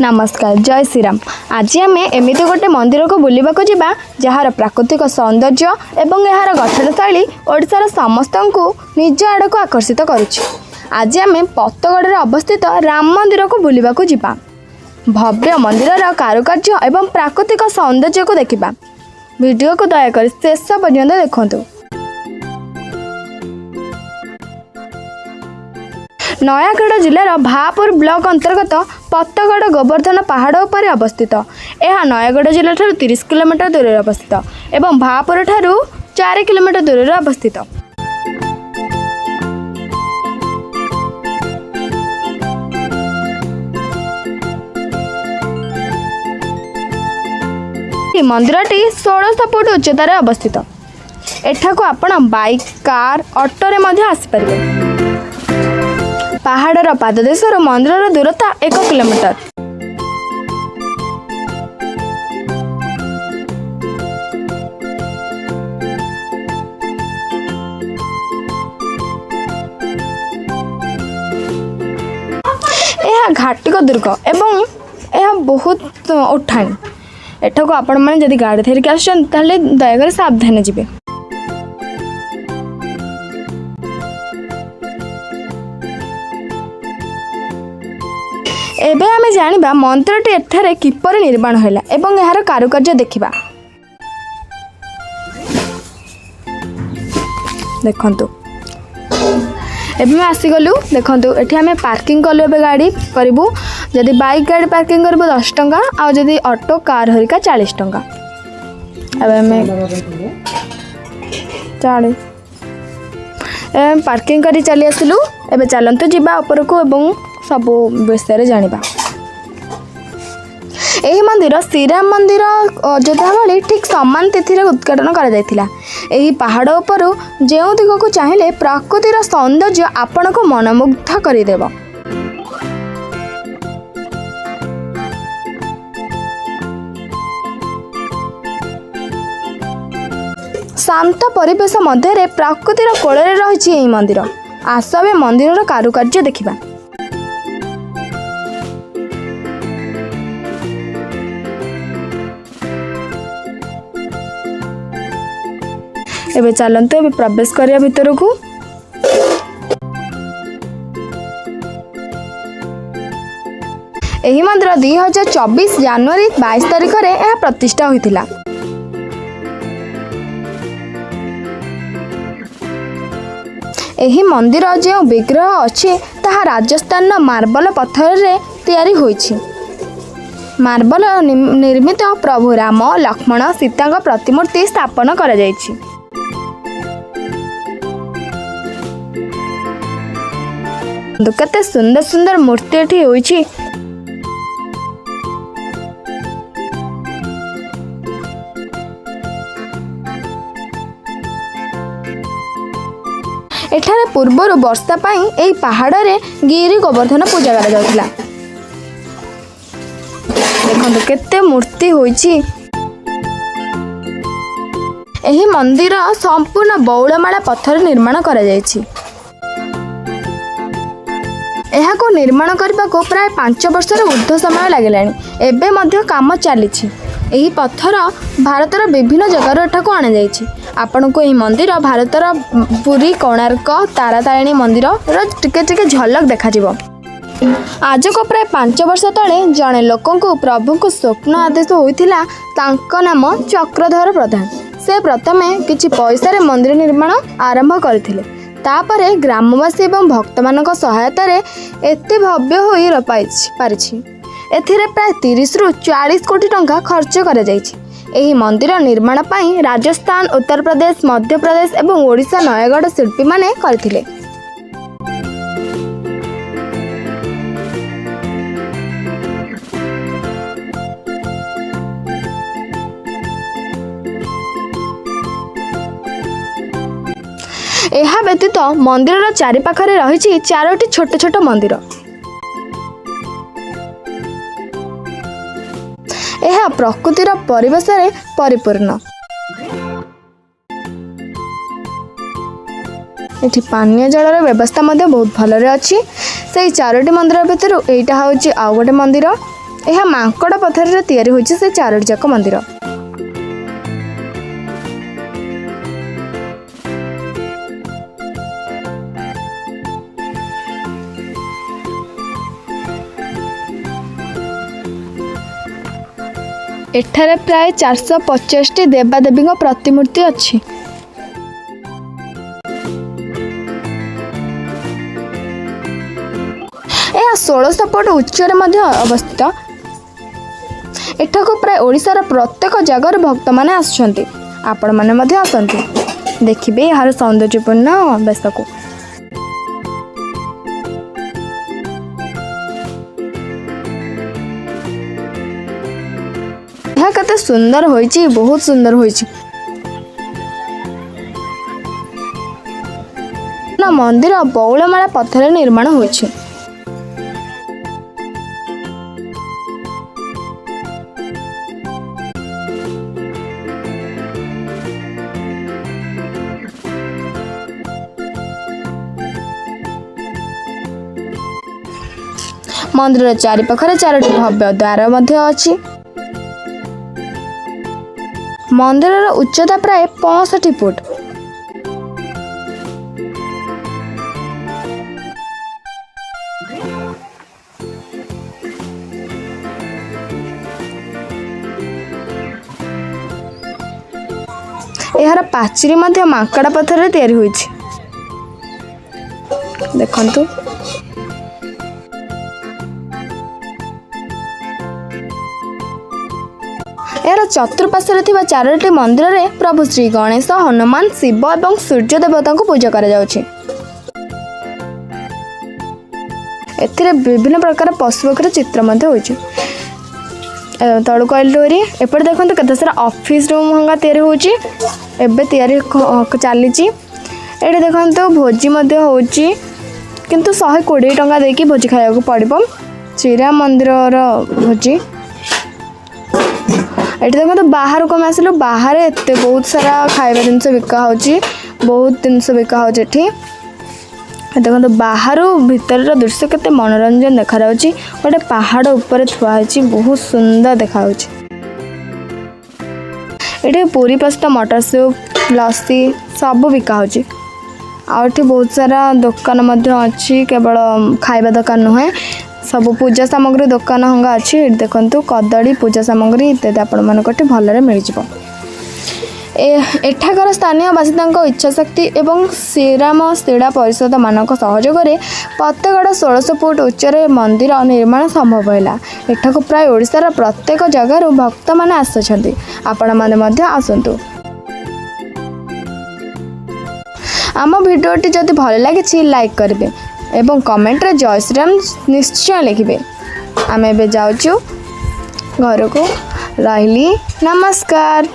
नमस्कार जय श्रीराम। आज आम एमती गोटे मंदिर को बुलवाक जावा जार प्राकृतिक सौंदर्य एवं यार गठन शैली ओडिशार समस्त को निज आड़ को आकर्षित करुछि। आज आम पत्तगढ़ अवस्थित राम मंदिर को बुलवाक जावा। भव्य मंदिर कारुकार्य एवं प्राकृतिक सौंदर्य को देखा। वीडियो को दयाकर शेष पर्यंत देखंतु। नयागढ़ जिलार भापुर ब्लॉक अंतर्गत पत्तगढ़ गोवर्धन पहाड़ उपर अवस्थित। यह नयागढ़ जिला 30 किलोमीटर दूर अवस्थित एवं भापुर 4 किलोमीटर दूर अवस्थित। मंदिरटी 1600 फुट उच्चतार अवस्थित। एठाकू आपण बाइक कार ऑटो रे मध्य आसीपारे। पहाड़र पाददेशर मंदिर दूरता 1 किलोमीटर। यह घाटिक दुर्ग एवं यह बहुत उठाणी। एठाकू आपण मैंने जदि गाड़ी धरिक आसुछन ताले दयाकर सावधान जिबे। एबे आमे जानिबा मंदिरटी एठारे किपर निर्माण होला एवं यार कारुकार्य देखिबा। देखंतु एबे मैं आसी गलु। देखंतु एठी आमे पार्किंग कलु। एबे गाड़ी करिवु जदि बाइक गाड़ी पार्किंग करबो 10 टंका आ जदि ऑटो कार हरिका 40 टंका। एबे मैं 40 पार्किंग करी चली आसिलु। एबे चलंतु जिबा ऊपर को एवं सबू विषय जानिबा। यही मंदिर श्रीराम मंदिर अयोध्या भली ठीक समान तिथि उद्घाटन करा जायतिला। एही पहाड़ उपर जो दिग को चाहिए प्रकृतिर सौंदर्य आपण को मनमुग्ध करदेव। शांत परिवेश मध्य प्रकृतिर कोल रही मंदिर। आसबे मंदिर कारुकार्य देखिबा। एबे चलंतु एबे प्रवेश करिया भीतर को। एही मंदिर 2024 जनवरी 22 तारिख रे यह प्रतिष्ठा होइतिला। एही मंदिर जो विग्रह अच्छी ताहा राजस्थान मार्बल पत्थर रे तैयारी होइछि। मार्बल निर्मित प्रभु राम लक्ष्मण सीता प्रतिमूर्ति स्थापन करा जाइछि। केते सुंदर सुंदर मूर्ति एठी होइछि। एठारे पूर्वर वर्षा पाई एई पहाड़ रे गिरी गोवर्धन पूजा करा जाउतिला। देखंतु केते मूर्ति होइछि। एही मंदिर संपूर्ण बौलमाला पत्थर निर्माण करा जाइछि। यह को निर्माण करने को प्राय 5 वर्षर ऊर्ध्व समय लगिलानी। एबे मध्य काम चली। यही पत्थर भारतर विभिन्न जगार एठाकू आना जाइछि। आपण को यही मंदिर भारतर पुरी कोणार्क तारातारिणी मंदिर टिके झलक देखा जिवो। आज को प्राय 5 वर्ष तले जड़े लोक प्रभु को स्वप्न आदेश होइथिला। तांको नाम चक्रधर प्रधान। से प्रथमे किछि पैसा मंदिर निर्माण आरंभ करथिले। तापरे ग्रामवासी एवं भक्त मान सहायतार एते भव्य होई पारिछि। एथिरे प्राय 30 रु 40 कोटी टंका खर्च करा जाइछि। एही मंदिर निर्माण पाई राजस्थान उत्तर प्रदेश मध्य प्रदेश एवं ओडिशा नयागढ़ शिल्पी माने करथिले। यह व्यतीत मंदिर चारिपाखरे रही 4टी छोट छोट मंदिर। यह प्रकृतिर परिवेश परिपूर्ण। एठी पानीय जलर व्यवस्था बहुत भलरे अच्छी। से 4टी मंदिर भितर एटा हूँ आउ गोटे मंदिर। यह मांकड़ पत्थर तैयारी होइछि से चारोटी जाक मंदिर। एठारे प्राय 450 देवादेवी प्रतिमूर्ति अच्छी। यह 1600 फुट उच्चरे मध्य अवस्थित। एठाकू प्राय ओडिशार प्रत्येक जगार भक्त माने आसुछन्ति। आपण माने मध्य आसन्ति देखिबे यार सौंदर्यपूर्ण बेस को। यह कते सुंदर होइछि, बहुत सुंदर होइछि। ना मंदिर बौलमाला पत्थर निर्माण होइछि। मंदिर चारि पाखरे चारोटी भव्य द्वार मध्य अछि। मंदिर उच्चता प्राय 65 फुट। यार पाचेरी मध्य मांकड़ा पत्थर तैयारी होइछि। देखंतु यार चतुर्पार्श्वरे थिबा चारोटी मंदिर रे प्रभु श्री गणेश, हनुमान, शिव और सूर्य देवता को पूजा करा जाउछि। एथिरे विभिन्न प्रकार पशु पक्षी चित्र मध्य होइछि। तळु कहली डोरी एपटे देखंतु केते सारा ऑफिस रूम हंगा तैयारी होइछि। एबे तैयारी चलीछि। एठे देखंतु भोजी मध्य होइछि, किंतु 120 टंका देकी भोजी खाइବାକୁ पड़िबो। श्रीराम मंदिर रो भोजी। एठी देखो बाहर को आसिलु, बाहर एते बहुत सारा खाइबा जिनस बिका होची, बहुत जिनस बिका होची। एठी देखो बाहर भीतर दृश्य केते मनोरंजन देखा जाउची। गोटे पहाड़ ऊपर थुआ होची, बहुत सुंदर देखा होची। एठी पूरी पस्ता, मटर सूप, लस्सी सब बिका होची। आ एठी बहुत सारा दुकान मध्य अछि, केवल खाइबा दुकान नुहे, सब पूजा सामग्री दुकान हंगा अच्छी। देखंतु कदली, पूजा सामग्री इत्यादि आपण मानकटे भलरे मिल जिवो। एठाकर स्थानीय बासिंदाଙ୍କ इच्छा शक्ति एवं श्रीराम क्रीड़ा परिषद मानक सहयोग रे प्रत्येकड़ 1600 फुट उच्चरे मंदिर निर्माण संभव हैला। एठाको प्राय ओडिशार प्रत्येक जगार भक्त माने आसछन्ति। आपण माने मध्य आसंतु। आम भिडियोटी जदि भल लागिछि लाइक करबे एवं कमेंट रे जय श्रीराम निश्चय लिखिबे। आमे बे जाउछु घर को। रहिली, नमस्कार।